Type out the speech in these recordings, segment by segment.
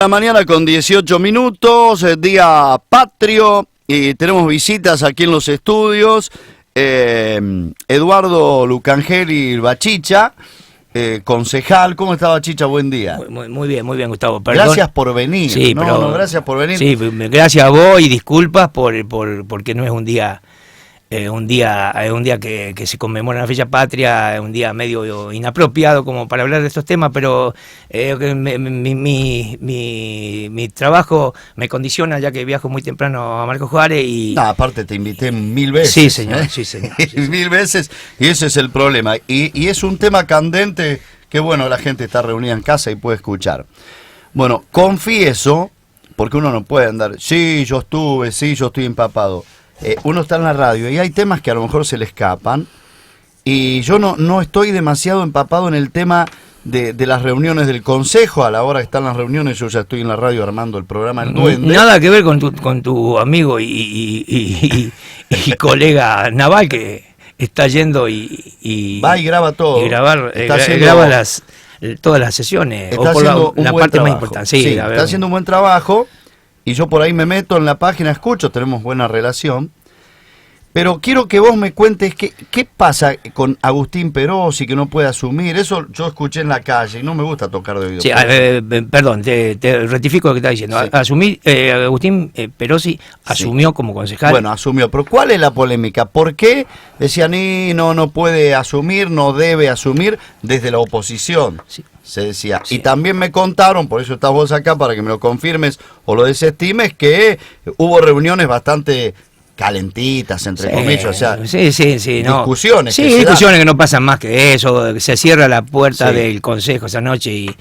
La mañana con 18 minutos, día patrio, y tenemos visitas aquí en los estudios. Eduardo Lucangeli Bachicha, concejal. ¿Cómo está, Bachicha? Buen día. Muy bien, Gustavo. Perdón. Gracias por venir. Sí, gracias por venir. Sí, gracias a vos y disculpas porque no es un día... un día que se conmemora la fecha patria, un día medio inapropiado como para hablar de estos temas, pero mi trabajo me condiciona, ya que viajo muy temprano a Marcos Juárez y... No, aparte te invité 1000 veces. Sí, señor, sí, señor. 1000 veces, y ese es el problema. Y es un tema candente que, bueno, la gente está reunida en casa y puede escuchar. Bueno, confieso, porque uno no puede andar, sí, yo estoy empapado. Uno está en la radio y hay temas que a lo mejor se le escapan, y yo no estoy demasiado empapado en el tema de las reuniones del consejo. A la hora que están las reuniones yo ya estoy en la radio armando el programa El Duende. Nada que ver con tu amigo y colega Naval, que está yendo y va y graba todo. Y graba todas las sesiones, está o por haciendo la parte trabajo más importante. Sí, está haciendo un buen trabajo. Y yo por ahí me meto en la página, escucho, tenemos buena relación. Pero quiero que vos me cuentes qué pasa con Agustín Perosi, que no puede asumir. Eso yo escuché en la calle y no me gusta tocar de oído. Sí, perdón, te rectifico lo que estás diciendo. Sí. Agustín Perosi asumió como concejal. Bueno, asumió. Pero ¿cuál es la polémica? ¿Por qué decían, no puede asumir, no debe asumir desde la oposición? Sí. Se decía. Sí. Y también me contaron, por eso estás vos acá, para que me lo confirmes o lo desestimes, que hubo reuniones bastante calentitas, entre comillas, o sea, discusiones. Sí, discusiones que no pasan más que eso, que se cierra la puerta del consejo esa noche y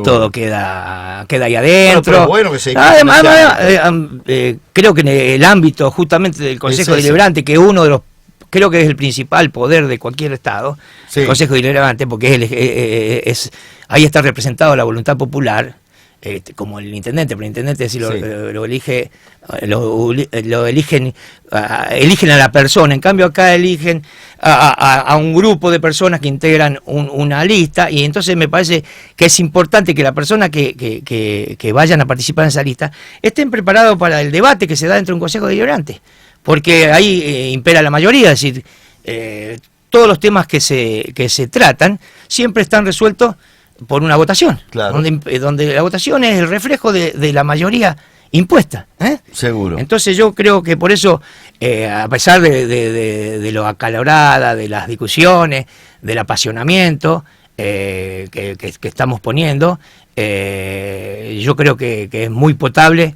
todo queda ahí adentro. Pero bueno que se creo que en el ámbito justamente del Consejo Deliberante, que uno de los, creo que es el principal poder de cualquier estado, el Consejo Deliberante, porque ahí está representado la voluntad popular, como el intendente, pero el intendente sí lo eligen a la persona. En cambio acá eligen a un grupo de personas que integran una lista, y entonces me parece que es importante que la persona que vayan a participar en esa lista estén preparados para el debate que se da dentro de un Consejo Deliberante, porque ahí impera la mayoría. Es decir, todos los temas que se tratan siempre están resueltos por una votación, claro, donde la votación es el reflejo de la mayoría impuesta. Seguro. Entonces yo creo que por eso, a pesar de lo acalorada, de las discusiones, del apasionamiento que estamos poniendo, yo creo que es muy potable,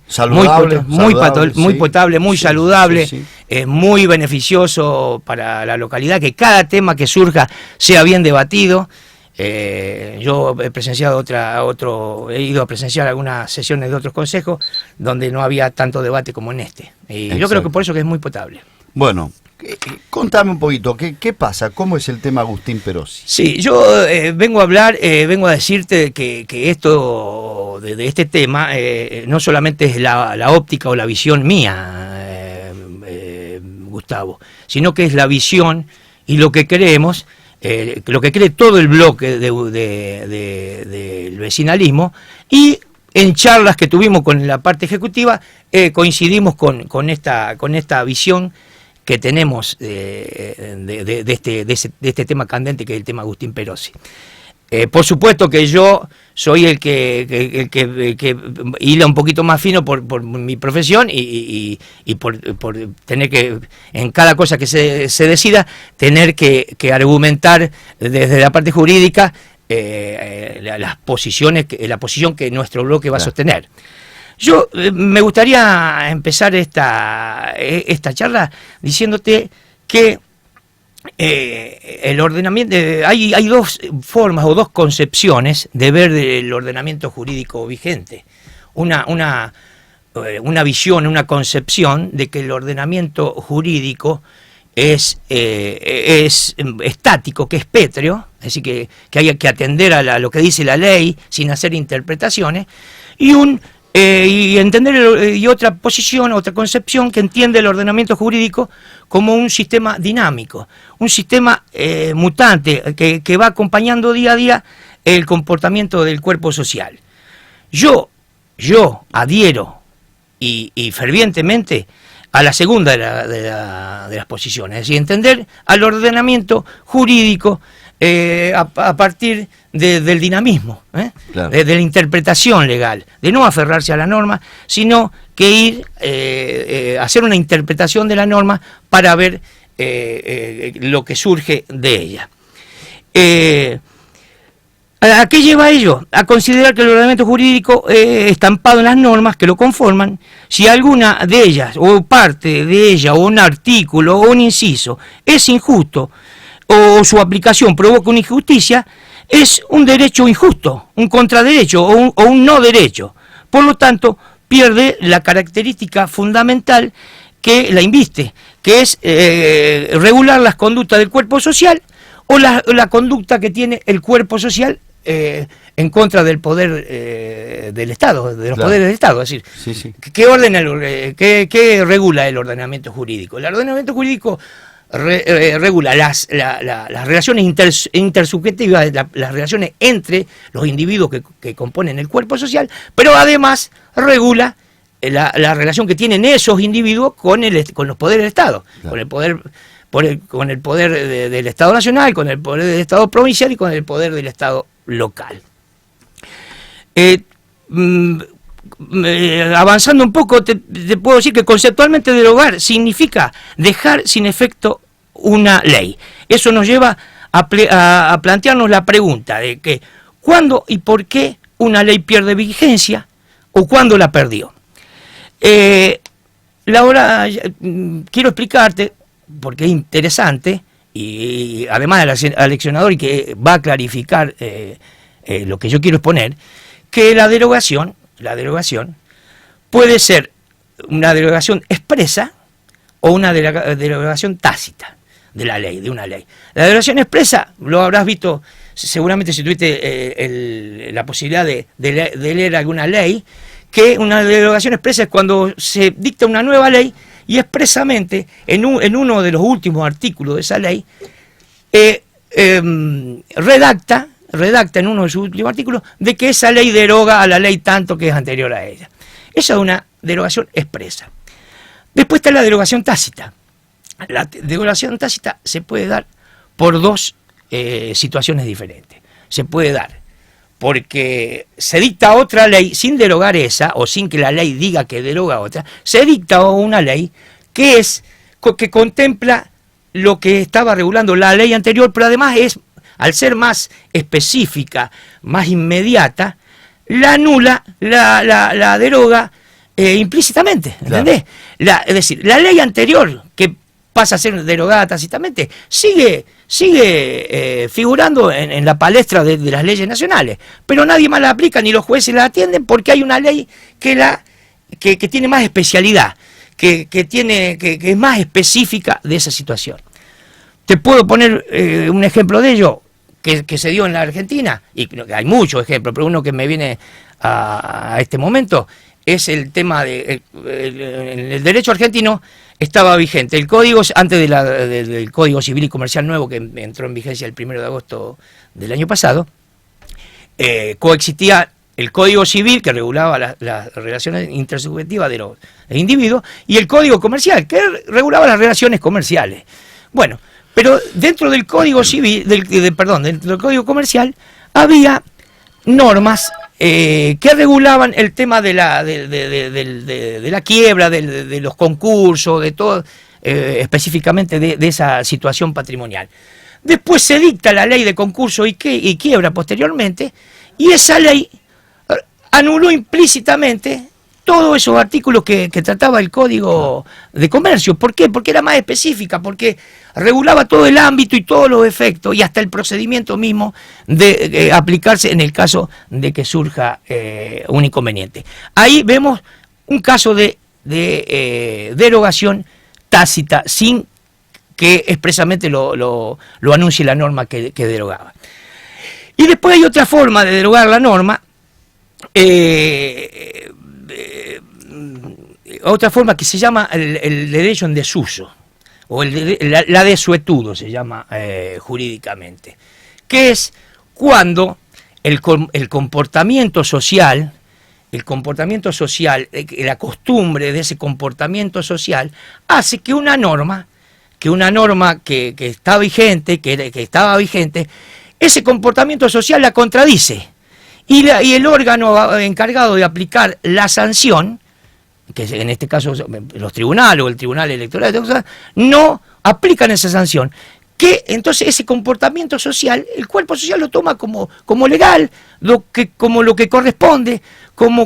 muy potable, muy saludable, es muy beneficioso para la localidad, que cada tema que surja sea bien debatido. Yo he presenciado he ido a presenciar algunas sesiones de otros consejos donde no había tanto debate como en este. Y yo creo que por eso que es muy potable. Bueno, contame un poquito, ¿qué pasa? ¿Cómo es el tema Agustín Perosi? Sí, yo vengo a decirte que esto, de este tema, no solamente es la óptica o la visión mía, Gustavo, sino que es la visión y lo que creemos, lo que cree todo el bloque del vecinalismo, y en charlas que tuvimos con la parte ejecutiva coincidimos con esta visión que tenemos de este tema candente, que es el tema Agustín Perosi. Por supuesto que yo soy el que hila un poquito más fino por mi profesión y por tener que, en cada cosa que se decida, tener que argumentar desde la parte jurídica la posición que nuestro bloque va a sostener. Yo me gustaría empezar esta charla diciéndote que el ordenamiento, hay dos formas o dos concepciones de ver el ordenamiento jurídico vigente. Una visión, una concepción de que el ordenamiento jurídico es estático, que es pétreo, es decir, que hay que atender a lo que dice la ley sin hacer interpretaciones, y otra posición, otra concepción que entiende el ordenamiento jurídico como un sistema dinámico, un sistema mutante que va acompañando día a día el comportamiento del cuerpo social. Yo yo adhiero y fervientemente a la segunda de las posiciones, es decir, entender al ordenamiento jurídico a partir del dinamismo, Claro. de la interpretación legal, de no aferrarse a la norma, sino que ir a hacer una interpretación de la norma para ver lo que surge de ella. ¿A qué lleva ello? A considerar que el ordenamiento jurídico estampado en las normas que lo conforman, si alguna de ellas, o parte de ella, o un artículo, o un inciso, es injusto, o su aplicación provoca una injusticia, es un derecho injusto, un contraderecho, o un no derecho. Por lo tanto, pierde la característica fundamental que la inviste, que es regular las conductas del cuerpo social, o la conducta que tiene el cuerpo social en contra del poder del Estado, de los Claro. poderes del Estado. Es decir, Sí, sí. ¿qué regula el ordenamiento jurídico? El ordenamiento jurídico regula las relaciones intersubjetivas, las relaciones entre los individuos que componen el cuerpo social, pero además regula la relación que tienen esos individuos con los poderes del Estado, Claro. con el poder del Estado nacional, con el poder del Estado provincial y con el poder del Estado local. Avanzando un poco, te puedo decir que conceptualmente derogar significa dejar sin efecto una ley. Eso nos lleva a plantearnos la pregunta de que ¿cuándo y por qué una ley pierde vigencia o cuándo la perdió? Quiero explicarte, porque es interesante, y además aleccionador y que va a clarificar lo que yo quiero exponer, que la derogación puede ser una derogación expresa o una derogación tácita de la ley, de una ley. La derogación expresa, lo habrás visto seguramente si tuviste la posibilidad de leer alguna ley, que una derogación expresa es cuando se dicta una nueva ley y expresamente en uno de los últimos artículos de esa ley redacta en uno de sus últimos artículos de que esa ley deroga a la ley tanto que es anterior a ella. Esa es una derogación expresa. Después está la derogación tácita. La derogación tácita se puede dar por dos situaciones diferentes. Se puede dar porque se dicta otra ley sin derogar esa, o sin que la ley diga que deroga otra, se dicta una ley que contempla lo que estaba regulando la ley anterior, pero además al ser más específica, más inmediata, la anula, la deroga implícitamente, ¿entendés? Claro. Es decir, la ley anterior, que pasa a ser derogada tácitamente, sigue figurando en la palestra de las leyes nacionales, pero nadie más la aplica, ni los jueces la atienden, porque hay una ley que tiene más especialidad, que es más específica de esa situación. Te puedo poner un ejemplo de ello que se dio en la Argentina, y hay muchos ejemplos, pero uno que me viene a este momento es el tema de el derecho argentino. Estaba vigente el código, antes del Código Civil y Comercial nuevo, que entró en vigencia el 1 de agosto del año pasado, coexistía el Código Civil, que regulaba las relaciones intersubjetivas de los individuos, y el Código Comercial, que regulaba las relaciones comerciales. Bueno, pero dentro del Código Civil, dentro del Código Comercial, había normas que regulaban el tema de la quiebra, de los concursos, de todo, específicamente de esa situación patrimonial. Después se dicta la ley de concurso y quiebra posteriormente, y esa ley anuló implícitamente todos esos artículos que trataba el Código de Comercio. ¿Por qué? Porque era más específica, porque regulaba todo el ámbito y todos los efectos y hasta el procedimiento mismo de aplicarse en el caso de que surja un inconveniente. Ahí vemos un caso de derogación tácita sin que expresamente lo anuncie la norma que derogaba. Y después hay otra forma de derogar la norma, otra forma que se llama el derecho en desuso, o la desuetudo se llama jurídicamente, que es cuando el comportamiento social el comportamiento social, la costumbre de ese comportamiento social, hace que una norma que está vigente, que estaba vigente, ese comportamiento social la contradice. Y el órgano encargado de aplicar la sanción, que en este caso los tribunales o el tribunal electoral, no aplican esa sanción. Que entonces ese comportamiento social, el cuerpo social lo toma como legal, como lo que corresponde,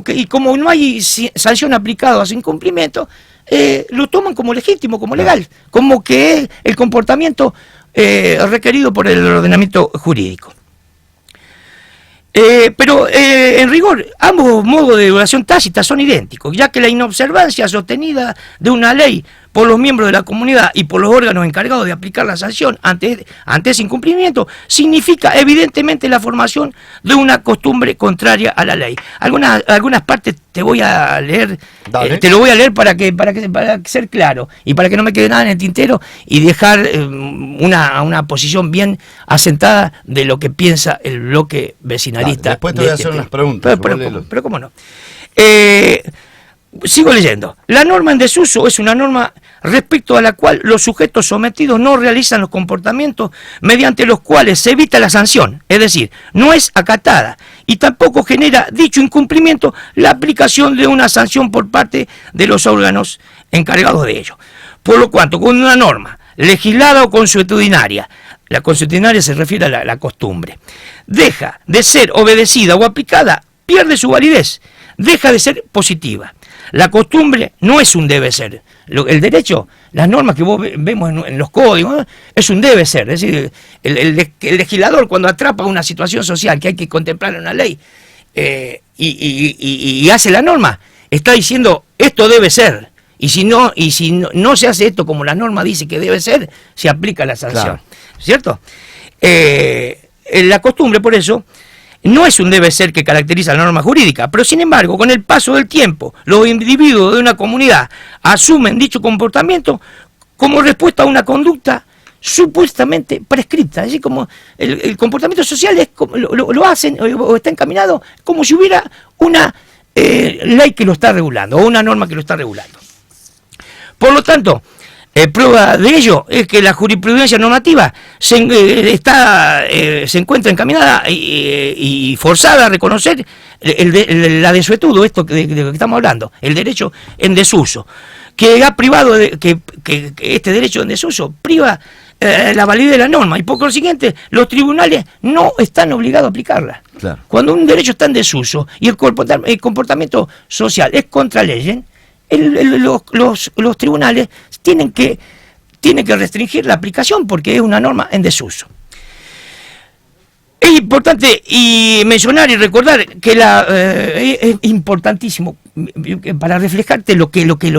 y como no hay sanción aplicada a su incumplimiento, lo toman como legítimo, como legal, como que es el comportamiento requerido por el ordenamiento jurídico. Pero en rigor, ambos modos de violación tácita son idénticos, ya que la inobservancia sostenida de una ley por los miembros de la comunidad y por los órganos encargados de aplicar la sanción ante ese incumplimiento significa evidentemente la formación de una costumbre contraria a la ley. Algunas partes te voy a leer, te lo voy a leer para ser claro y para que no me quede nada en el tintero y dejar una posición bien asentada de lo que piensa el bloque vecinalista. Después te voy a hacer unas preguntas. Pero cómo no. Sigo leyendo. La norma en desuso es una norma respecto a la cual los sujetos sometidos no realizan los comportamientos mediante los cuales se evita la sanción, es decir, no es acatada y tampoco genera dicho incumplimiento la aplicación de una sanción por parte de los órganos encargados de ello. Por lo cuanto, con una norma legislada o consuetudinaria, la consuetudinaria se refiere a la costumbre, deja de ser obedecida o aplicada, pierde su validez, deja de ser positiva. La costumbre no es un debe ser. El derecho, las normas que vemos en los códigos, es un debe ser. Es decir, el legislador cuando atrapa una situación social que hay que contemplar en una ley y hace la norma, está diciendo esto debe ser. Y si no se hace esto como la norma dice que debe ser, se aplica la sanción. Claro. ¿Cierto? La costumbre, por eso, no es un debe ser que caracteriza la norma jurídica, pero sin embargo, con el paso del tiempo, los individuos de una comunidad asumen dicho comportamiento como respuesta a una conducta supuestamente prescripta. Es decir, como el comportamiento social es como, lo hacen o está encaminado como si hubiera una ley que lo está regulando o una norma que lo está regulando. Por lo tanto, prueba de ello es que la jurisprudencia normativa se encuentra encaminada y forzada a reconocer la desuetud, esto de lo que estamos hablando, el derecho en desuso, que ha privado que este derecho en desuso priva la validez de la norma y por consiguiente los tribunales no están obligados a aplicarla. Claro. Cuando un derecho está en desuso y el comportamiento social es contra ley, los tribunales tienen que restringir la aplicación porque es una norma en desuso. Es importante mencionar y recordar que es importantísimo para reflejarte lo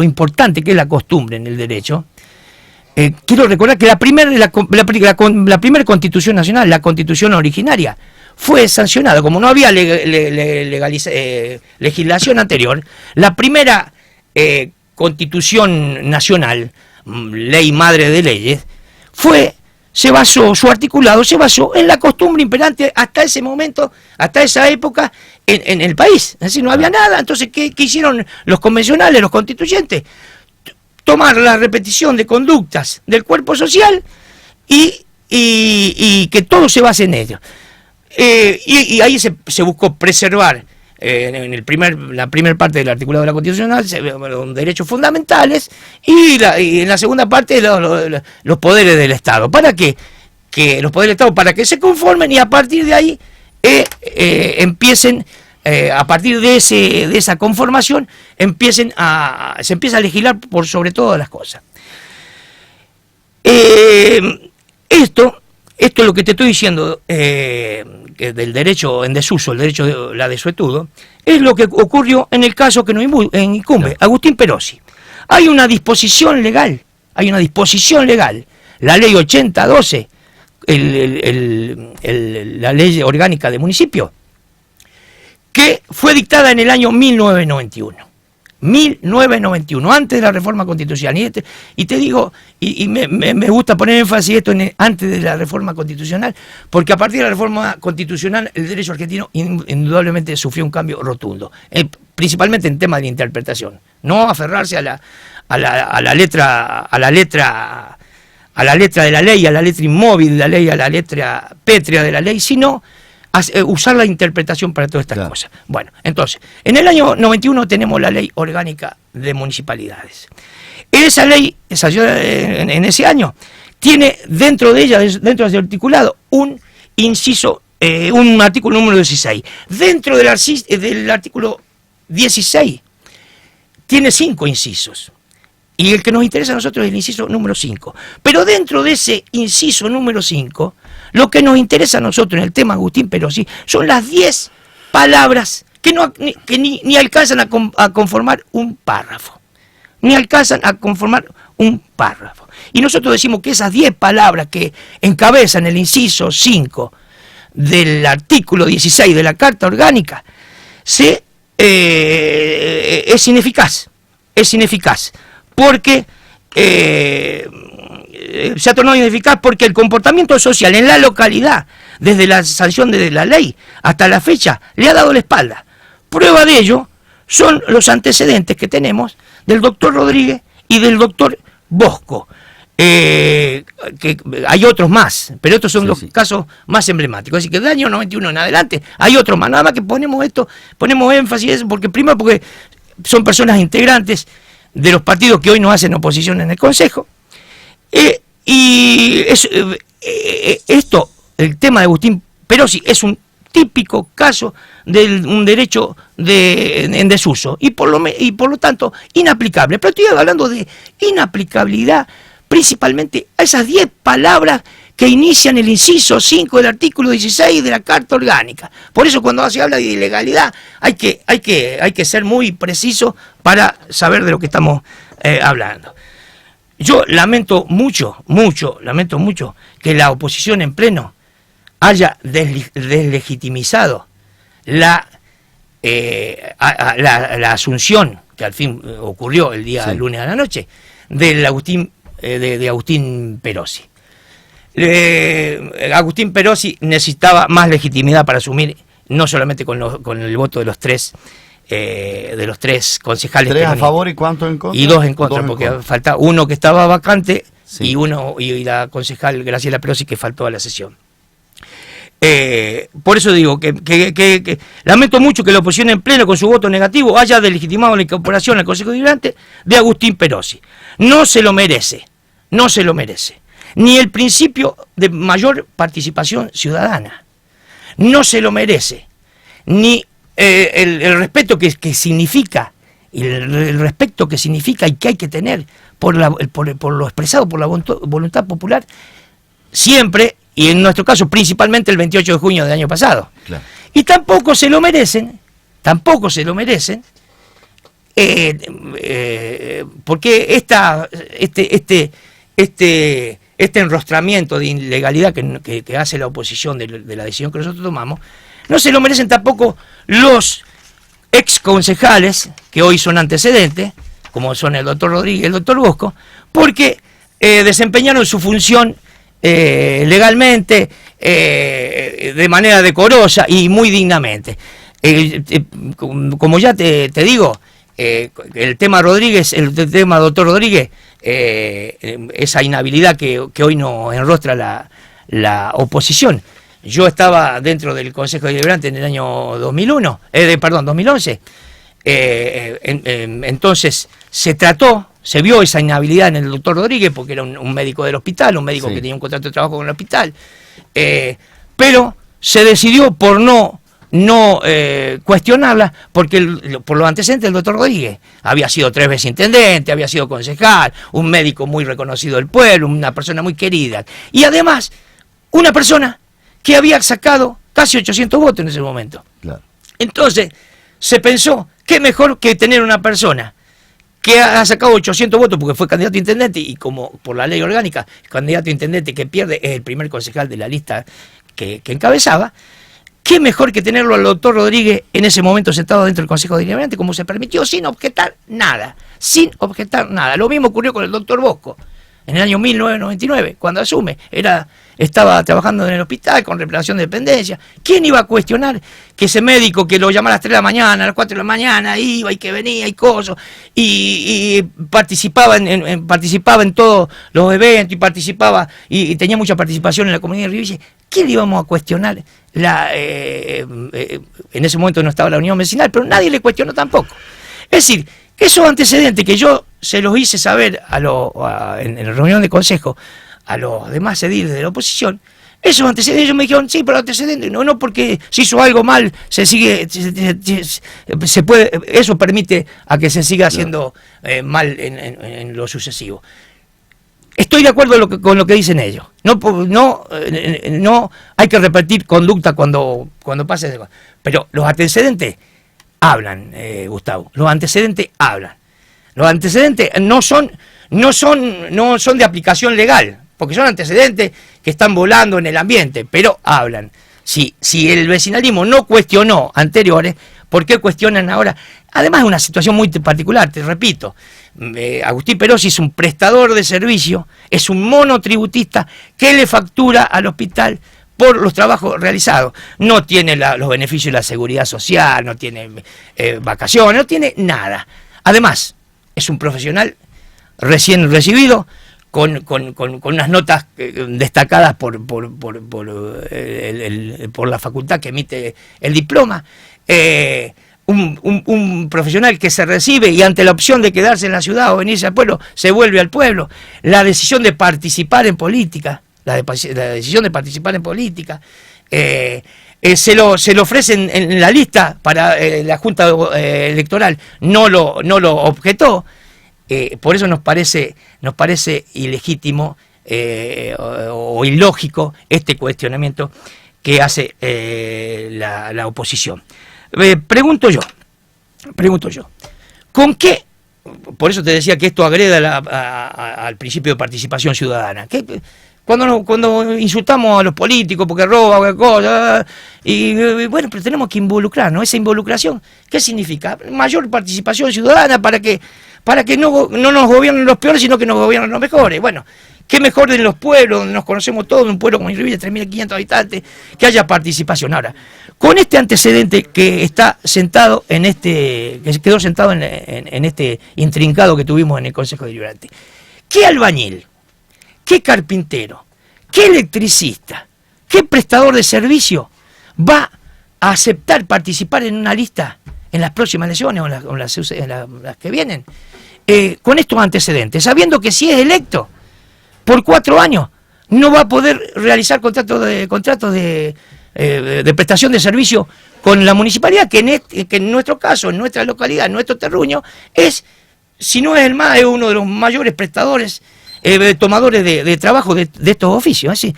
importante que es la costumbre en el derecho. Quiero recordar que la primera Constitución Nacional, la Constitución originaria, fue sancionada, como no había legislación anterior, la primera Constitución Nacional, ley madre de leyes, su articulado se basó en la costumbre imperante hasta ese momento, hasta esa época en el país. Es decir, no había nada. Entonces, ¿qué hicieron los convencionales, los constituyentes? Tomar la repetición de conductas del cuerpo social y que todo se base en ello. Y ahí se buscó preservar en la primera parte del articulado de la Constitución los derechos fundamentales y en la segunda parte los poderes del Estado. ¿Para qué? Los poderes del Estado para que se conformen y a partir de ahí empiecen, a partir de esa conformación, se empieza a legislar por sobre todas las cosas. Esto es lo que te estoy diciendo del derecho en desuso, el derecho de la desuetudo, es lo que ocurrió en el caso que nos incumbe, Agustín Perosi. Hay una disposición legal, la ley 8012, la ley orgánica de municipio, que fue dictada en el año 1991. 1991, antes de la reforma constitucional. Y te digo, y me gusta poner énfasis esto antes de la reforma constitucional, porque a partir de la reforma constitucional el derecho argentino indudablemente sufrió un cambio rotundo, principalmente en temas de interpretación. No aferrarse a la letra de la ley, a la letra inmóvil de la ley, a la letra pétrea de la ley, sino usar la interpretación para todas estas cosas. Bueno, entonces, en el año 91 tenemos la Ley Orgánica de Municipalidades. Esa ley, en ese año, tiene dentro de ella, dentro de ese articulado, un inciso, un artículo número 16. Dentro del artículo 16 tiene 5 incisos. Y el que nos interesa a nosotros es el inciso número 5. Pero dentro de ese inciso número 5, lo que nos interesa a nosotros en el tema Agustín Perosi son las 10 palabras que ni alcanzan a conformar un párrafo. Ni alcanzan a conformar un párrafo. Y nosotros decimos que esas 10 palabras que encabezan el inciso 5 del artículo 16 de la Carta Orgánica es ineficaz. Es ineficaz. Porque se ha tornado ineficaz porque el comportamiento social en la localidad, desde la sanción de la ley hasta la fecha, le ha dado la espalda. Prueba de ello son los antecedentes que tenemos del doctor Rodríguez y del doctor Bosco. Que hay otros más, pero estos son los casos más emblemáticos. Así que del año 91 en adelante hay otros más. Nada más que ponemos énfasis en eso, porque primero porque son personas integrantes de los partidos que hoy no hacen oposición en el Consejo. El tema de Agustín Perosi es un típico caso de un derecho en desuso y por lo tanto inaplicable. Pero estoy hablando de inaplicabilidad principalmente a esas 10 palabras que inician el inciso 5 del artículo 16 de la Carta Orgánica. Por eso cuando se habla de ilegalidad hay que ser muy preciso para saber de lo que estamos hablando. Yo lamento mucho que la oposición en pleno haya deslegitimizado la asunción, que al fin ocurrió el día lunes a la noche, de Agustín Perosi. Agustín Perosi necesitaba más legitimidad para asumir, no solamente con el voto de los tres concejales. 3 a favor y ¿cuánto en contra? Y 2 en contra, porque falta uno que estaba vacante y la concejal Graciela Perosi que faltó a la sesión. Por eso digo que lamento mucho que la oposición en pleno con su voto negativo haya delegitimado la incorporación al Consejo Deliberante de Agustín Perosi. No se lo merece. Ni el principio de mayor participación ciudadana. No se lo merece. Ni el respeto que significa, el respeto que significa y que hay que tener por lo expresado por la voluntad popular, siempre, y en nuestro caso principalmente el 28 de junio del año pasado. Claro. Y tampoco se lo merecen, porque este enrostramiento de ilegalidad que hace la oposición de la decisión que nosotros tomamos, no se lo merecen tampoco los ex concejales, que hoy son antecedentes, como son el doctor Rodríguez y el doctor Bosco, porque desempeñaron su función legalmente, de manera decorosa y muy dignamente. Como ya te digo, el tema doctor Rodríguez, esa inhabilidad que hoy nos enrostra la oposición. Yo estaba dentro del Consejo Deliberante en el año 2011. Entonces se vio esa inhabilidad en el doctor Rodríguez, porque era un médico del hospital, un médico que tenía un contrato de trabajo con el hospital, pero se decidió por no cuestionarla, porque por los antecedentes del doctor Rodríguez había sido 3 veces intendente, había sido concejal, un médico muy reconocido del pueblo, una persona muy querida, y además una persona que había sacado casi 800 votos en ese momento. Claro. Entonces se pensó, qué mejor que tener una persona que ha sacado 800 votos porque fue candidato a intendente, y como por la ley orgánica, el candidato a intendente que pierde es el primer concejal de la lista que encabezaba, qué mejor que tenerlo al doctor Rodríguez en ese momento sentado dentro del Consejo Deliberante, como se permitió, sin objetar nada, Lo mismo ocurrió con el doctor Bosco, en el año 1999, cuando asume, estaba trabajando en el hospital con reparación de dependencia. ¿Quién iba a cuestionar que ese médico que lo llamaba a las 3 de la mañana, a las 4 de la mañana, iba y que venía y cosas, y participaba en todos los eventos, y participaba, y tenía mucha participación en la comunidad de Rivilla? ¿Quién le íbamos a cuestionar? En ese momento no estaba la Unión Vecinal, pero nadie le cuestionó tampoco. Es decir, esos antecedentes que yo se los hice saber en la reunión de consejo a los demás ediles de la oposición, esos antecedentes, ellos me dijeron, sí, pero antecedentes, no porque si hizo algo mal, se puede, eso permite a que se siga haciendo mal en lo sucesivo. Estoy de acuerdo con lo que dicen ellos. No hay que repetir conducta cuando pase, pero los antecedentes hablan, Gustavo. Los antecedentes hablan. Los antecedentes no son de aplicación legal, porque son antecedentes que están volando en el ambiente, pero hablan. Si el vecinalismo no cuestionó anteriores, ¿por qué cuestionan ahora? Además es una situación muy particular, te repito. Agustín Perosi es un prestador de servicio, es un monotributista que le factura al hospital por los trabajos realizados. No tiene los beneficios de la seguridad social, no tiene vacaciones, no tiene nada. Además, es un profesional recién recibido, con unas notas destacadas por la facultad que emite el diploma. Un profesional que se recibe y ante la opción de quedarse en la ciudad o venirse al pueblo, se vuelve al pueblo. La decisión de participar en política, se lo ofrecen en la lista para la Junta Electoral, no lo objetó. Por eso nos parece ilegítimo o ilógico este cuestionamiento que hace la oposición. Pregunto yo, ¿con qué? Por eso te decía que esto agreda al principio de participación ciudadana. Cuando insultamos a los políticos porque roban, qué cosa, y bueno, pero tenemos que involucrarnos. Esa involucración, ¿qué significa? Mayor participación ciudadana para que no nos gobiernen los peores, sino que nos gobiernen los mejores. Bueno, qué mejor en los pueblos, donde nos conocemos todos, un pueblo como Rivilla, 3.500 habitantes, que haya participación. Ahora, con este antecedente que está sentado que quedó sentado en este intrincado que tuvimos en el Consejo Deliberante, ¿qué albañil, qué carpintero, qué electricista, qué prestador de servicio va a aceptar participar en una lista en las próximas elecciones o en las que vienen, con estos antecedentes, sabiendo que si es electo por 4 años no va a poder realizar contratos de prestación de servicio con la municipalidad, que en nuestro caso, en nuestra localidad, en nuestro terruño, si no es el más, es uno de los mayores prestadores, tomadores de trabajo de estos oficios. Así,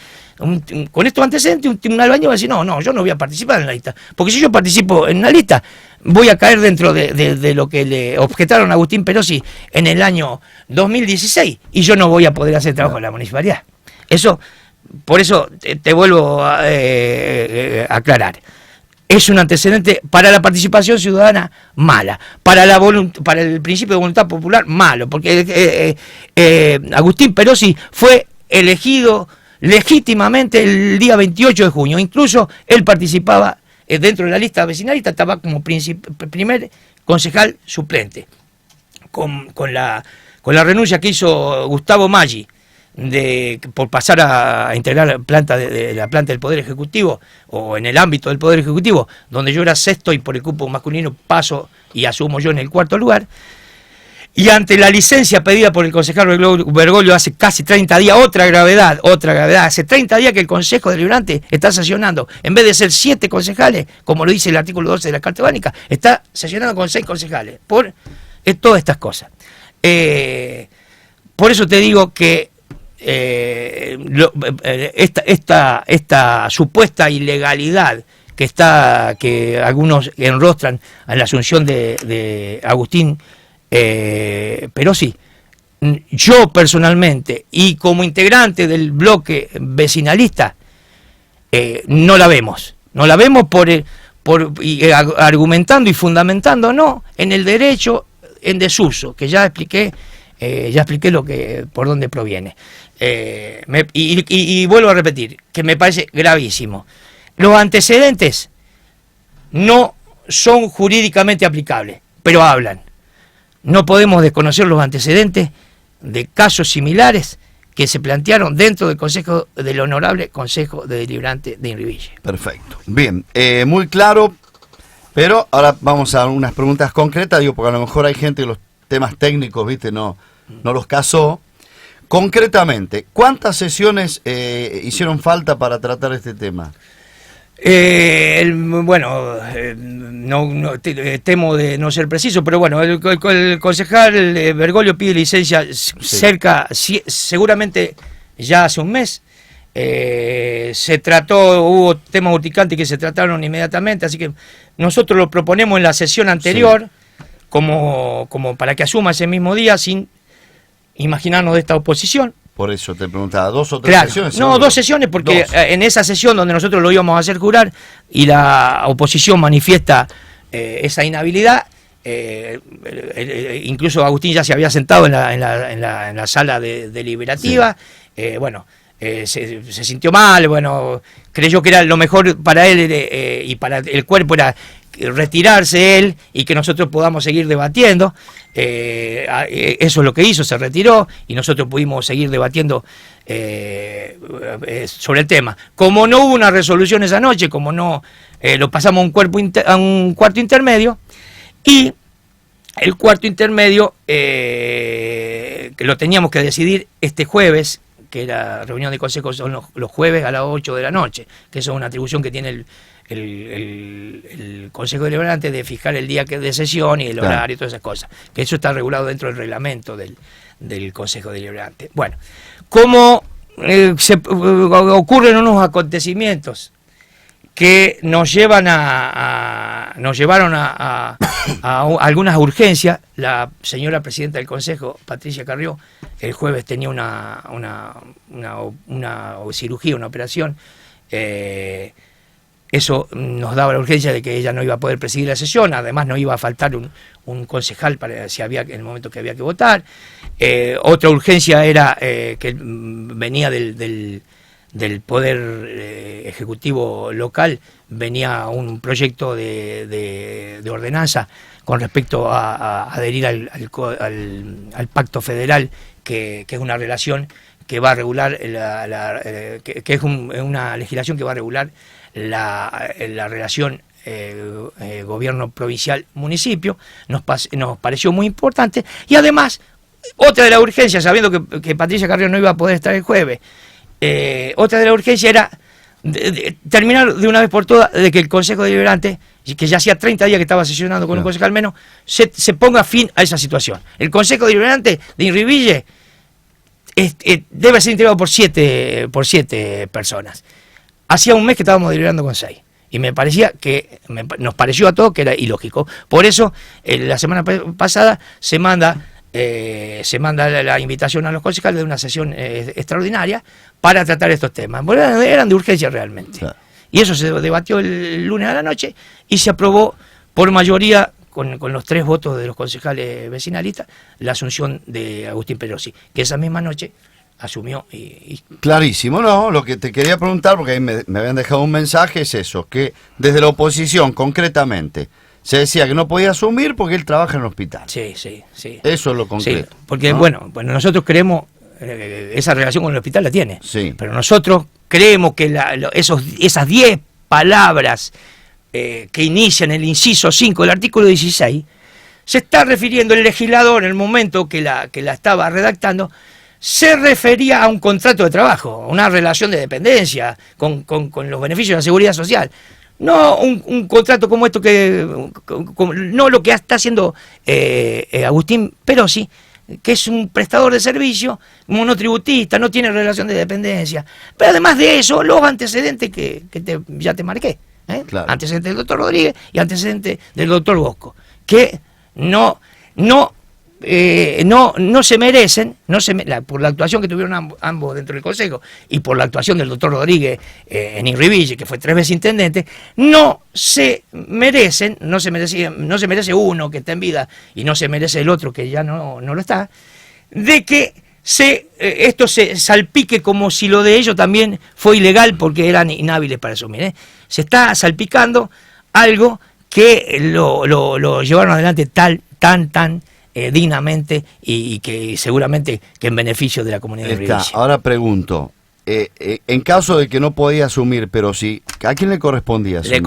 con estos antecedentes, un albañil va a decir, no, yo no voy a participar en la lista, porque si yo participo en una lista, voy a caer dentro de lo que le objetaron a Agustín Perosi en el año 2016, y yo no voy a poder hacer trabajo en la municipalidad. Por eso te vuelvo a aclarar. Es un antecedente para la participación ciudadana mala, para el principio de voluntad popular malo, porque Agustín Perosi fue elegido legítimamente el día 28 de junio, incluso él participaba dentro de la lista vecinalista, estaba como primer concejal suplente, con la renuncia que hizo Gustavo Maggi, por pasar a integrar la planta del Poder Ejecutivo, o en el ámbito del Poder Ejecutivo, donde yo era sexto y por el cupo masculino paso y asumo yo en el 4º lugar, y ante la licencia pedida por el concejal Bergoglio hace casi 30 días, otra gravedad, hace 30 días que el Consejo Deliberante está sesionando, en vez de ser 7 concejales, como lo dice el artículo 12 de la Carta Orgánica, está sesionando con 6 concejales, por todas estas cosas. Por eso te digo que esta supuesta ilegalidad que algunos enrostran a la asunción de Agustín Perosi, yo personalmente y como integrante del bloque vecinalista no la vemos. No la vemos argumentando y fundamentando, no, en el derecho en desuso, que ya expliqué por dónde proviene. Y vuelvo a repetir, que me parece gravísimo. Los antecedentes no son jurídicamente aplicables, pero hablan. No podemos desconocer los antecedentes de casos similares que se plantearon dentro del Honorable Consejo de Deliberante de Inriville. Perfecto. Bien, muy claro, pero ahora vamos a unas preguntas concretas, digo, porque a lo mejor hay gente que los temas técnicos, viste, no los casó. Concretamente, ¿cuántas sesiones hicieron falta para tratar este tema? Temo de no ser preciso, pero bueno, el concejal Bergoglio pide licencia seguramente ya hace un mes. Hubo temas urticantes que se trataron inmediatamente, así que nosotros lo proponemos en la sesión anterior, como para que asuma ese mismo día, sin imaginarnos de esta oposición. Por eso te preguntaba, ¿2 o 3 sesiones? No, 2 sesiones, porque en esa sesión donde nosotros lo íbamos a hacer jurar y la oposición manifiesta esa inhabilidad, incluso Agustín ya se había sentado en la sala deliberativa, se sintió mal, creyó que era lo mejor para él y para el cuerpo era retirarse él y que nosotros podamos seguir debatiendo. Eso es lo que hizo, se retiró y nosotros pudimos seguir debatiendo sobre el tema. Como no hubo una resolución esa noche, como no lo pasamos a un cuarto intermedio, y el cuarto intermedio que lo teníamos que decidir este jueves, que la reunión de consejo son los jueves a las 8 de la noche, que eso es una atribución que tiene el Consejo Deliberante de fijar el día de sesión y el horario y todas esas cosas, que eso está regulado dentro del reglamento del Consejo Deliberante. Bueno, como ocurren unos acontecimientos que nos llevaron a algunas urgencias, la señora presidenta del Consejo, Patricia Carrió, el jueves tenía una cirugía, una operación. Eso nos daba la urgencia de que ella no iba a poder presidir la sesión, además no iba a faltar un concejal para si había en el momento que había que votar. Otra urgencia era que venía del Poder Ejecutivo local, venía un proyecto de ordenanza con respecto a adherir al Pacto Federal, que es una relación que va a regular, que es una legislación que va a regular la relación gobierno provincial-municipio. Nos pareció muy importante, y además, otra de las urgencias, sabiendo que Patricia Carrió no iba a poder estar el jueves, otra de las urgencias era terminar de una vez por todas de que el Consejo Deliberante, que ya hacía 30 días que estaba sesionando con un concejal menos, se ponga fin a esa situación. El Consejo Deliberante de Inriville debe ser integrado por siete personas. Hacía un mes que estábamos deliberando con 6. Y nos pareció a todos que era ilógico. Por eso, la semana pasada se manda la invitación a los concejales de una sesión extraordinaria para tratar estos temas. Bueno, eran de urgencia realmente. Claro. Y eso se debatió el lunes a la noche y se aprobó por mayoría, con los 3 votos de los concejales vecinalistas, la asunción de Agustín Perosi, que esa misma noche asumió Clarísimo, no, lo que te quería preguntar, porque ahí me habían dejado un mensaje, es eso, que desde la oposición concretamente se decía que no podía asumir porque él trabaja en el hospital. Sí. Eso es lo concreto. Sí, porque ¿no? bueno, nosotros creemos, esa relación con el hospital la tiene, pero nosotros creemos que esas 10 palabras que inician el inciso 5 del artículo 16, se está refiriendo el legislador en el momento que la estaba redactando, se refería a un contrato de trabajo, una relación de dependencia con los beneficios de la seguridad social. No un contrato como esto, no lo que está haciendo Agustín Perosi, que es un prestador de servicio, monotributista, no tiene relación de dependencia. Pero además de eso, los antecedentes que ya te marqué. Claro. Antecedentes del doctor Rodríguez y antecedentes del doctor Bosco, que no no se merecen, por la actuación que tuvieron ambos dentro del Consejo y por la actuación del doctor Rodríguez en Inriville, que fue 3 veces intendente, no se merece uno que está en vida y no se merece el otro que ya no lo está, de que esto se salpique como si lo de ellos también fue ilegal porque eran inhábiles para asumir. Se está salpicando algo que lo llevaron adelante tan dignamente y que seguramente que en beneficio de la comunidad de Rivilla. Ahora pregunto, en caso de que no podía asumir, pero sí, ¿a quién le correspondía asumir?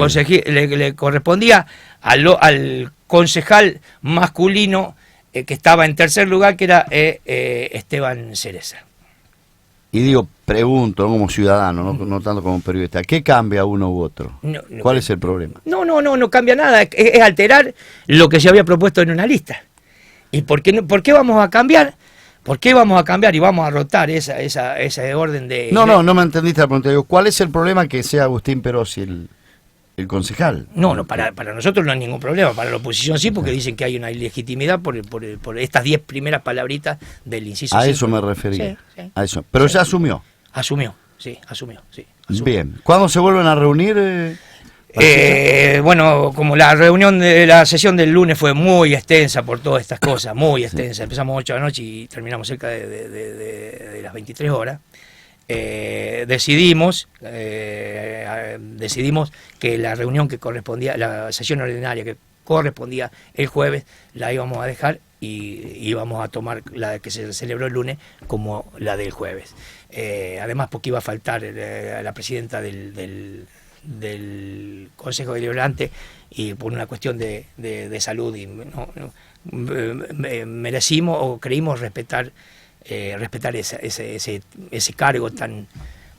Le correspondía al concejal masculino que estaba en tercer lugar, que era Esteban Cereza. Y pregunto, ¿no? Como ciudadano, no tanto como periodista, ¿qué cambia uno u otro? ¿Cuál es el problema? No cambia nada, es alterar lo que se había propuesto en una lista. ¿Y por qué vamos a cambiar? ¿Por qué vamos a cambiar y vamos a rotar ese orden de... No me entendiste la pregunta. ¿Cuál es el problema que sea Agustín Perosi el concejal? Para nosotros no hay ningún problema, para la oposición sí, porque dicen que hay una ilegitimidad por estas 10 primeras palabritas del inciso. A eso me refería. Sí. A eso. Pero ya asumió. Asumió. Bien. ¿Cuándo se vuelven a reunir? Bueno, como la reunión de la sesión del lunes fue muy extensa por todas estas cosas, muy extensa. Empezamos 8 de la noche y terminamos cerca de las 23 horas. Decidimos que la reunión que correspondía, la sesión ordinaria que correspondía el jueves, la íbamos a dejar y íbamos a tomar la que se celebró el lunes como la del jueves. Además, porque iba a faltar la presidenta del Consejo Deliberante y por una cuestión de salud y merecimos o creímos respetar ese cargo tan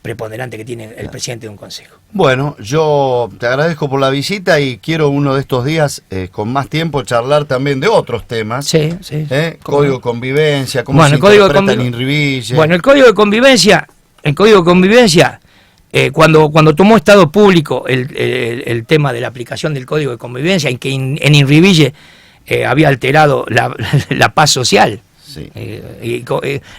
preponderante que tiene el presidente de un consejo. Bueno, yo te agradezco por la visita y quiero uno de estos días, con más tiempo, charlar también de otros temas. Sí. Código de convivencia, cómo se interpreta en Inriville. Bueno, el Código de Convivencia, cuando tomó estado público el tema de la aplicación del Código de Convivencia, en que en Inriville había alterado la paz social. Sí.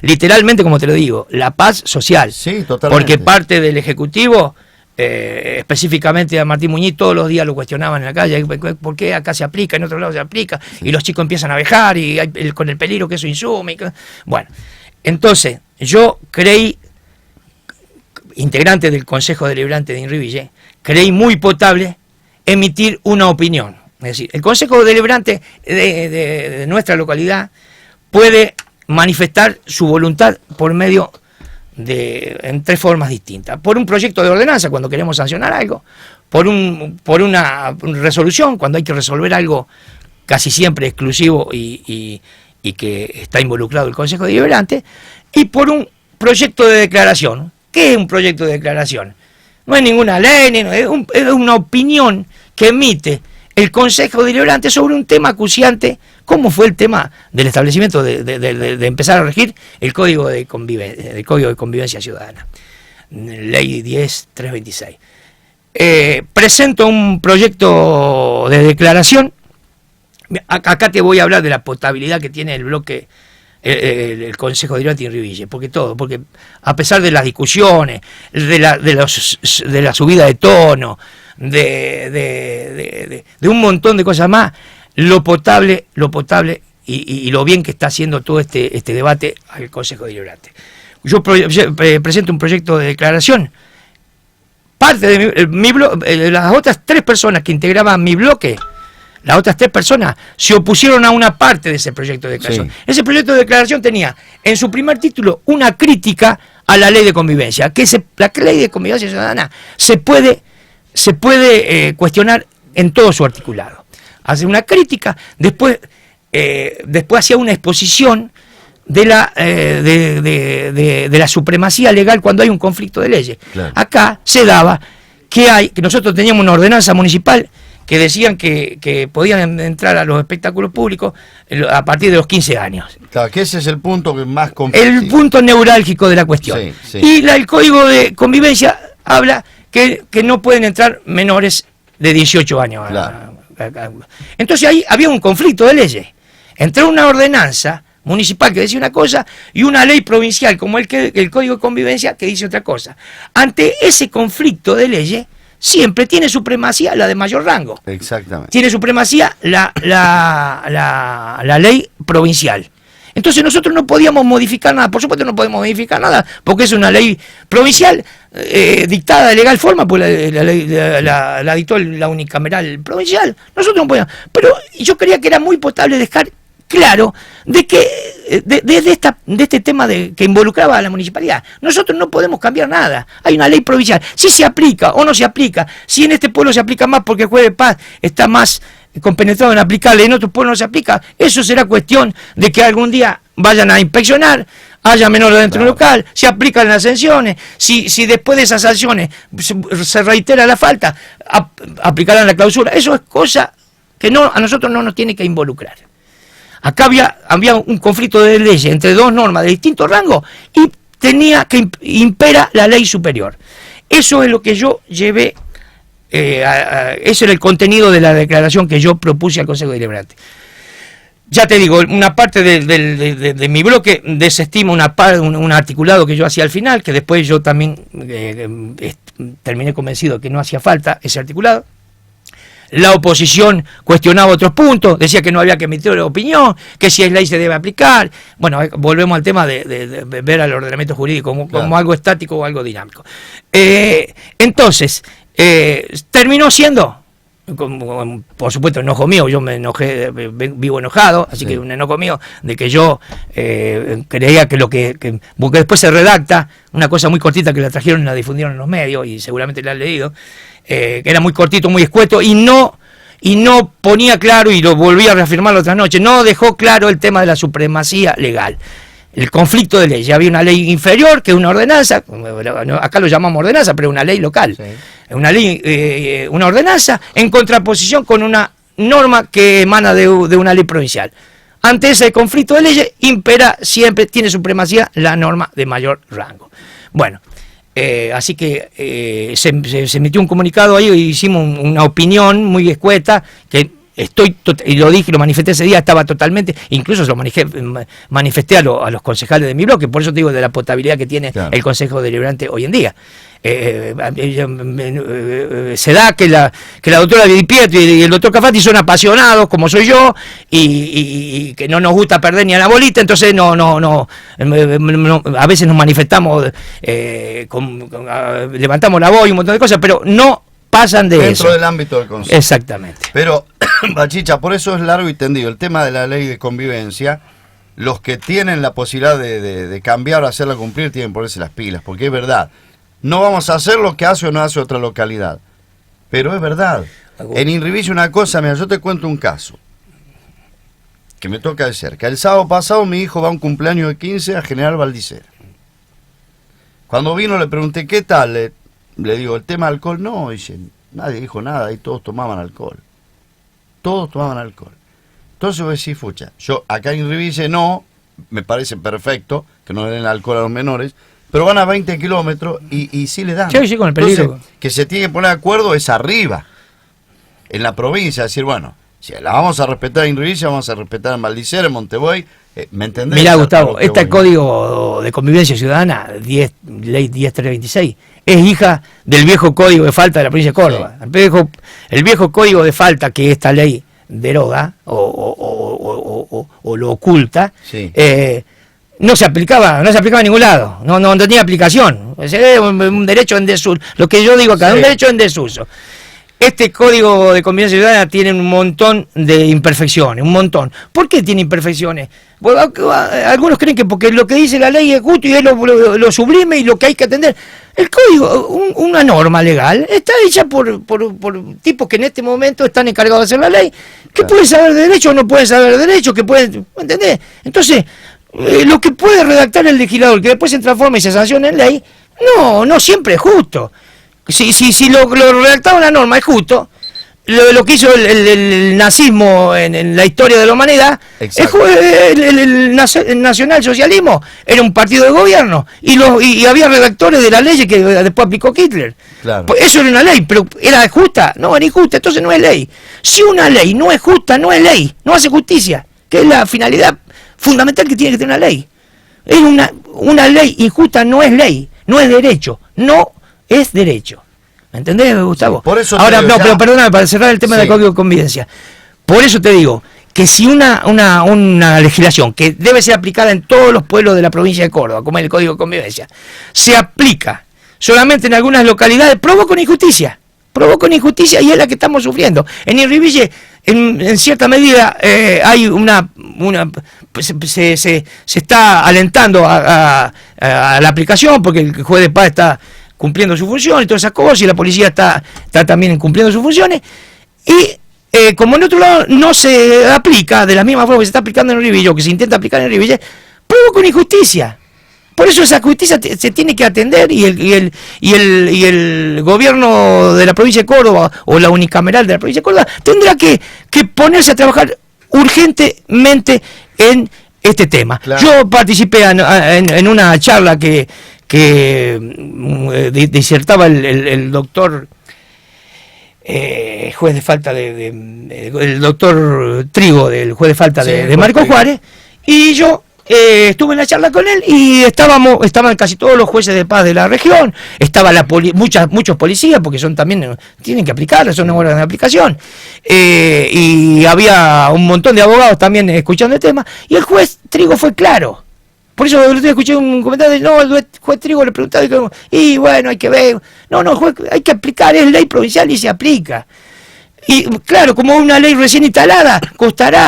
Literalmente, como te lo digo, la paz social. Sí, totalmente. Porque parte del Ejecutivo, específicamente a Martín Muñiz, todos los días lo cuestionaban en la calle, ¿por qué acá se aplica, en otro lado se aplica? Sí. Y los chicos empiezan a vejar y con el peligro que eso insume. Bueno, entonces yo creí, integrante del Consejo Deliberante de Inriville, creí muy potable emitir una opinión. Es decir, el Consejo Deliberante de nuestra localidad puede manifestar su voluntad por medio en 3 formas distintas. Por un proyecto de ordenanza, cuando queremos sancionar algo, por una resolución, cuando hay que resolver algo casi siempre exclusivo y que está involucrado el Consejo Deliberante, y por un proyecto de declaración. ¿Qué es un proyecto de declaración? No es ninguna ley, es una opinión que emite el Consejo Deliberante sobre un tema acuciante, como fue el tema del establecimiento de empezar a regir el Código de Convivencia Ciudadana, Ley 10.326. Presento un proyecto de declaración. Acá te voy a hablar de la potabilidad que tiene el bloque, el Consejo Deliberante de Inriville, porque a pesar de las discusiones, de la subida de tono, de un montón de cosas más, lo potable y lo bien que está haciendo todo este debate al Consejo Deliberante. Yo presento un proyecto de declaración. Parte de las otras 3 personas que integraban mi bloque, las otras 3 personas se opusieron a una parte de ese proyecto de declaración. Sí. Ese proyecto de declaración tenía en su primer título una crítica a la ley de convivencia, la ley de convivencia ciudadana se puede cuestionar en todo su articulado. Hace una crítica, después hacía una exposición de la supremacía legal cuando hay un conflicto de leyes. Claro. Acá se daba que nosotros teníamos una ordenanza municipal que decían que podían entrar a los espectáculos públicos a partir de los 15 años. Claro, que ese es el punto que más conflictivo. El punto neurálgico de la cuestión. Sí. Y el Código de Convivencia habla que no pueden entrar menores de 18 años. Claro. Entonces ahí había un conflicto de leyes. entre una ordenanza municipal que decía una cosa y una ley provincial como el Código de Convivencia que dice otra cosa. Ante ese conflicto de leyes, siempre tiene supremacía la de mayor rango. Exactamente. Tiene supremacía la ley provincial. Entonces nosotros no podíamos modificar nada, por supuesto no podemos modificar nada, porque es una ley provincial dictada de legal forma, pues la dictó la unicameral provincial. Nosotros no podíamos. Pero yo creía que era muy potable dejar claro de que de este tema que involucraba a la municipalidad, nosotros no podemos cambiar nada. Hay una ley provincial. Si se aplica o no se aplica, si en este pueblo se aplica más porque el juez de paz está más compenetrado en aplicarle, en otros pueblos no se aplica, eso será cuestión de que algún día vayan a inspeccionar, haya menores dentro del local, se aplican las sanciones, si después de esas sanciones se reitera la falta, aplicarán la clausura. Eso es cosa que a nosotros no nos tiene que involucrar. Acá había un conflicto de leyes entre dos normas de distinto rango y tenía que impera la ley superior. Eso es lo que yo llevé. Ese era el contenido de la declaración que yo propuse al Consejo Deliberante. Ya te digo, una parte de mi bloque desestima un articulado que yo hacía al final, que después yo también terminé convencido que no hacía falta ese articulado. La oposición cuestionaba otros puntos, decía que no había que emitir opinión, que si es ley se debe aplicar. Bueno, volvemos al tema de ver al ordenamiento jurídico como algo estático o algo dinámico. Entonces, terminó siendo, por supuesto, enojo mío, yo me enojé, vivo enojado, así que un enojo mío de que yo creía que porque después se redacta una cosa muy cortita que la trajeron y la difundieron en los medios y seguramente la han leído, que era muy cortito, muy escueto y no ponía claro, y lo volví a reafirmar la otra noche, no dejó claro el tema de la supremacía legal. El conflicto de ley, ya había una ley inferior que es una ordenanza, acá lo llamamos ordenanza, pero es una ley local, una ley, una ordenanza en contraposición con una norma que emana de una ley provincial. Ante ese conflicto de leyes impera siempre, tiene supremacía la norma de mayor rango. Bueno, así que se emitió un comunicado ahí, hicimos una opinión muy escueta que y lo dije, lo manifesté ese día, estaba totalmente, incluso lo manifesté a los concejales de mi bloque, por eso te digo de la potabilidad que tiene el Consejo Deliberante hoy en día. Se da que la doctora Di Pietro y el doctor Cafati son apasionados, como soy yo, y que no nos gusta perder ni a la bolita, entonces a veces nos manifestamos, levantamos la voz y un montón de cosas, pero no pasan de dentro eso. Del ámbito del Consejo. Exactamente. Pero, Bachicha, por eso es largo y tendido. El tema de la ley de convivencia, los que tienen la posibilidad de cambiar o hacerla cumplir tienen que ponerse las pilas, porque es verdad. No vamos a hacer lo que hace o no hace otra localidad. Pero es verdad. En Inriviche una cosa, mira, yo te cuento un caso que me toca de cerca. El sábado pasado mi hijo va a un cumpleaños de 15 a General Valdicera. Cuando vino le pregunté, ¿qué tal? Le digo, ¿el tema alcohol? No, dice, nadie dijo nada, ahí todos tomaban alcohol. Todos tomaban alcohol. Entonces vos decís, fucha, yo acá en Inriviche no, me parece perfecto que no le den alcohol a los menores, pero van a 20 kilómetros y sí le dan. Sí, con el peligro. Entonces, que se tiene que poner de acuerdo es arriba, en la provincia, decir, bueno, si la vamos a respetar en Inriviche, vamos a respetar en Valdicera, en Montevideo, ¿me entendés? Mirá, Gustavo, este Código de Convivencia Ciudadana, ley 10326, es hija del viejo Código de Falta de la provincia de Córdoba. Sí. El viejo Código de Falta que esta ley deroga o lo oculta, sí. No se aplicaba en ningún lado, no tenía aplicación. Es un derecho en desuso, lo que yo digo acá, sí. Un derecho en desuso. Este Código de Convivencia Ciudadana tiene un montón de imperfecciones, un montón. ¿Por qué tiene imperfecciones? Bueno, algunos creen que porque lo que dice la ley es justo y es lo sublime y lo que hay que atender. El código, una norma legal, está hecha por tipos que en este momento están encargados de hacer la ley, que pueden saber de derecho o no pueden saber de derecho, que pueden, ¿entendés? Entonces, lo que puede redactar el legislador, que después se transforma y se sanciona en ley, no siempre es justo. Si lo redactaba una norma es justo, lo que hizo el nazismo en la historia de la humanidad, el nacionalsocialismo era un partido de gobierno y había redactores de la ley que después aplicó Hitler. Claro. Pues eso era una ley, pero ¿era justa? No, era injusta, entonces no es ley. Si una ley no es justa, no es ley, no hace justicia. que es la finalidad fundamental que tiene que tener una ley. Es una ley injusta, no es ley, no es derecho, no es derecho. ¿Me entendés, Gustavo? Sí, por eso ahora, digo, no, ya... pero perdóname, para cerrar el tema del Código de Convivencia. Por eso te digo que si una legislación que debe ser aplicada en todos los pueblos de la provincia de Córdoba, como es el Código de Convivencia, se aplica solamente en algunas localidades, provoca una injusticia y es la que estamos sufriendo. En Irriville, en cierta medida, hay se está alentando a la aplicación, porque el juez de paz está cumpliendo su función y todas esas cosas, y la policía está también cumpliendo sus funciones, y como en otro lado no se aplica de la misma forma que se está aplicando en Irriville, o que se intenta aplicar en Irriville, provoca una injusticia. Por eso esa justicia se tiene que atender, y el gobierno de la provincia de Córdoba, o la unicameral de la provincia de Córdoba, tendrá que ponerse a trabajar urgentemente en este tema. Claro. Yo participé en una charla que disertaba el doctor juez de falta el doctor Trigo, del juez de falta de Marco Juárez, y yo estuve en la charla con él, y estaban casi todos los jueces de paz de la región, estaba muchos policías, porque tienen que aplicar, son órganos de aplicación, y había un montón de abogados también escuchando el tema, y el juez Trigo fue claro. Por eso el otro día escuché un comentario el juez Trigo le preguntaba, y bueno, hay que ver, juez, hay que aplicar, es ley provincial y se aplica. Y claro, como una ley recién instalada,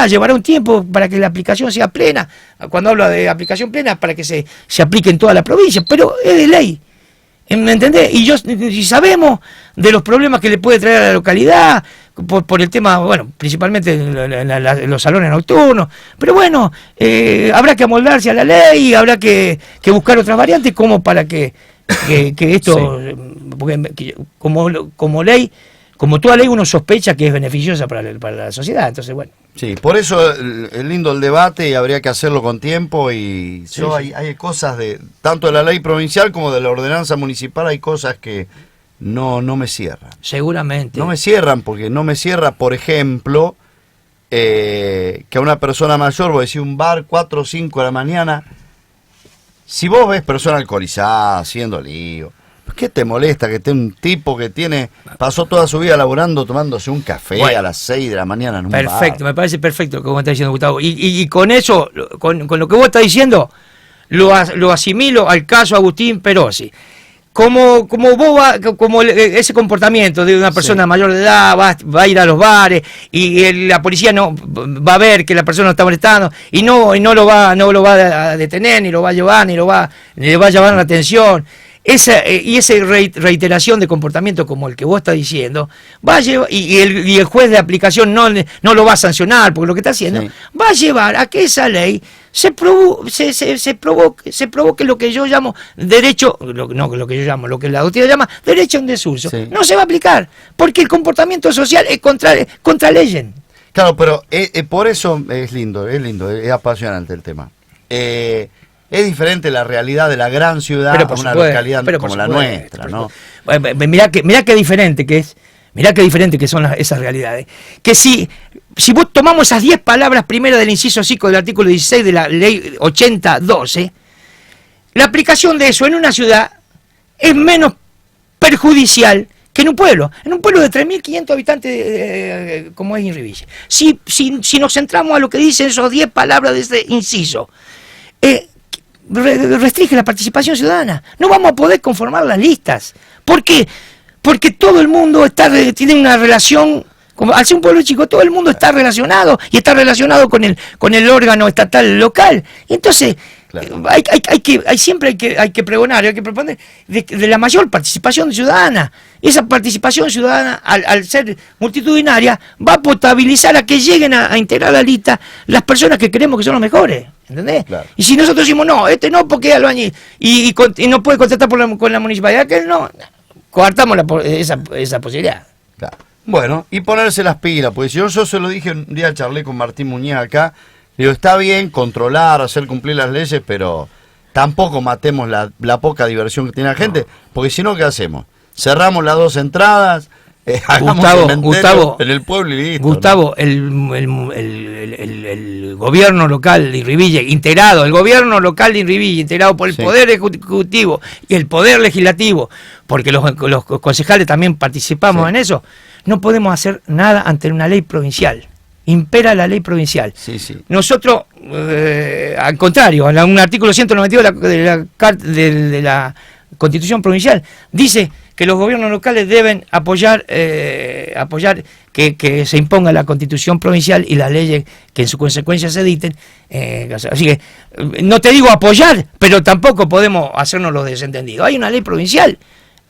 llevará un tiempo para que la aplicación sea plena. Cuando hablo de aplicación plena, para que se aplique en toda la provincia, pero es de ley. ¿Me entendés? Y sabemos de los problemas que le puede traer a la localidad, por el tema, bueno, principalmente en los salones nocturnos, pero bueno, habrá que amoldarse a la ley, y habrá que buscar otras variantes como para que esto, porque como ley, como toda ley, uno sospecha que es beneficiosa para la sociedad, entonces bueno. Sí, por eso es lindo el debate, y habría que hacerlo con tiempo, y hay cosas tanto de la ley provincial como de la ordenanza municipal, hay cosas que no me cierran. Seguramente. No me cierran, porque no me cierra, por ejemplo, que a una persona mayor, vos decís un bar 4 o 5 de la mañana, si vos ves persona alcoholizada, haciendo lío, ¿qué te molesta que esté un tipo que pasó toda su vida laburando, tomándose un café a las 6 de la mañana en un bar? Perfecto, me parece perfecto como está diciendo Gustavo. Y con eso, con lo que vos estás diciendo, lo asimilo al caso Agustín Perosi. Como ese comportamiento de una persona mayor de edad va a ir a los bares, y la policía no va a ver que la persona está molestando, y no lo va a detener, ni lo va a llevar, ni le va a llamar la atención. Esa reiteración de comportamiento como el que vos estás diciendo va a llevar, y el juez de aplicación no lo va a sancionar, porque lo que está haciendo va a llevar a que esa ley se provoque lo que yo llamo derecho, lo que la doctrina llama derecho en desuso. No se va a aplicar, porque el comportamiento social es contra ley. Claro, pero por eso es lindo, es apasionante el tema. Es diferente la realidad de la gran ciudad a una localidad como la nuestra, ¿no? Mirá qué diferente que es. Mirá qué diferente que son esas realidades. Que si vos tomamos esas 10 palabras primeras del inciso 5 del artículo 16 de la ley 8012, la aplicación de eso en una ciudad es menos perjudicial que en un pueblo. En un pueblo de 3.500 habitantes como es Irriville. Si nos centramos a lo que dicen esos 10 palabras de ese inciso, restringe la participación ciudadana. No vamos a poder conformar las listas. ¿Por qué? Porque todo el mundo tiene una relación, al ser un pueblo chico, todo el mundo está relacionado, y está relacionado con el órgano estatal local. Y entonces, claro, siempre hay que pregonar, hay que proponer de la mayor participación ciudadana. Esa participación ciudadana, al ser multitudinaria, va a potabilizar a que lleguen a integrar la lista las personas que creemos que son los mejores. ¿Entendés? Claro. Y si nosotros decimos, no, no, porque es albañil, y no puede contratar con la municipalidad, que no, coartamos esa posibilidad. Claro. Bueno, y ponerse las pilas, porque si yo se lo dije un día, charlé con Martín Muñiz acá, digo, está bien controlar, hacer cumplir las leyes, pero tampoco matemos la poca diversión que tiene la gente, porque si no, ¿qué hacemos? Cerramos las 2 entradas, Hagamos Gustavo, en el pueblo y listo. Gustavo, ¿no? el gobierno local de Irribille, integrado, el gobierno local de Irribille, integrado por el Poder Ejecutivo y el Poder Legislativo, porque los concejales también participamos en eso, no podemos hacer nada ante una ley provincial. Impera la ley provincial. Sí, sí. Nosotros, al contrario, un artículo 192 de la Constitución Provincial dice que los gobiernos locales deben apoyar que se imponga la Constitución Provincial y las leyes que en su consecuencia se dicten. Así que no te digo apoyar, pero tampoco podemos hacernos los desentendidos. Hay una ley provincial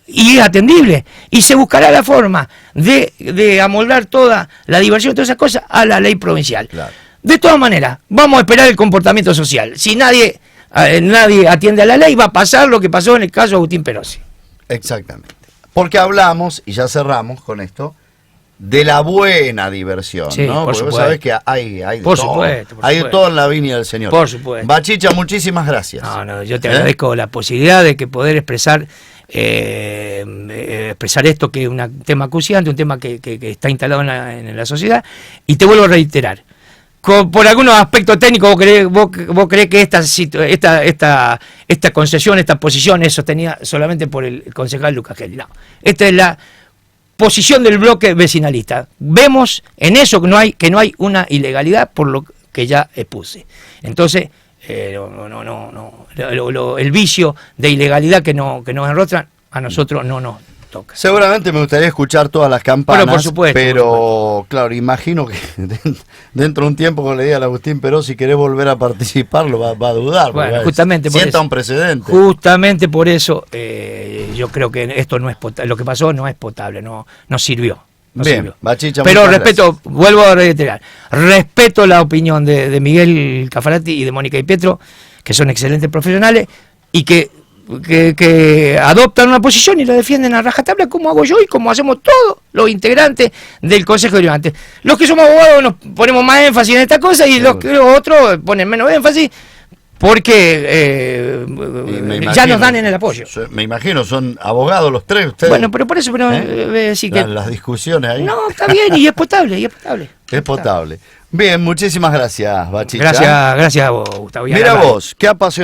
y es atendible, y se buscará la forma de amoldar toda la diversión, todas esas cosas a la ley provincial. Claro. De todas maneras, vamos a esperar el comportamiento social. Si nadie atiende a la ley, va a pasar lo que pasó en el caso de Agustín Perosi. Exactamente. Porque hablamos, y ya cerramos con esto, de la buena diversión, Sí, ¿no? por Porque vos supuesto. sabés que hay de Por todo. supuesto, por Hay de supuesto. todo en la viña del Señor. Por supuesto. Bachicha, muchísimas gracias. No, yo te agradezco la posibilidad de que poder expresar esto, que es un tema acuciante, un tema que está instalado en la sociedad, y te vuelvo a reiterar. Por algunos aspectos técnicos vos creés que esta concesión, esta posición es sostenida solamente por el concejal Lucas Gelli. No, esta es la posición del bloque vecinalista. Vemos en eso que no hay una ilegalidad, por lo que ya expuse. Entonces, el vicio de ilegalidad que nos enrostran, a nosotros no nos toca. Seguramente me gustaría escuchar todas las campanas, Bueno, por supuesto, pero claro, imagino que dentro de un tiempo, cuando le diga a Agustín Perosi si querés volver a participar, va a dudar. Bueno, justamente por sienta eso. un precedente. Justamente por eso yo creo que esto no es potable, lo que pasó no es potable, no sirvió. No Bien, sirvió. Bachicha, Pero muchas respeto, gracias. vuelvo a reiterar, respeto la opinión de Miguel Cafarati y de Mónica y Pietro, que son excelentes profesionales y que adoptan una posición y la defienden a rajatabla, como hago yo y como hacemos todos los integrantes del Consejo Deliberante. Los que somos abogados nos ponemos más énfasis en esta cosa y los otros ponen menos énfasis porque ya nos dan en el apoyo. Me imagino, son abogados los tres ustedes. Bueno, pero por eso sí que... Las discusiones ahí. No, está bien, y es potable, y es potable. Es potable. Bien, muchísimas gracias, Bachicha. Gracias a vos, Gustavo. Y a Mira la radio. vos, qué apasionante.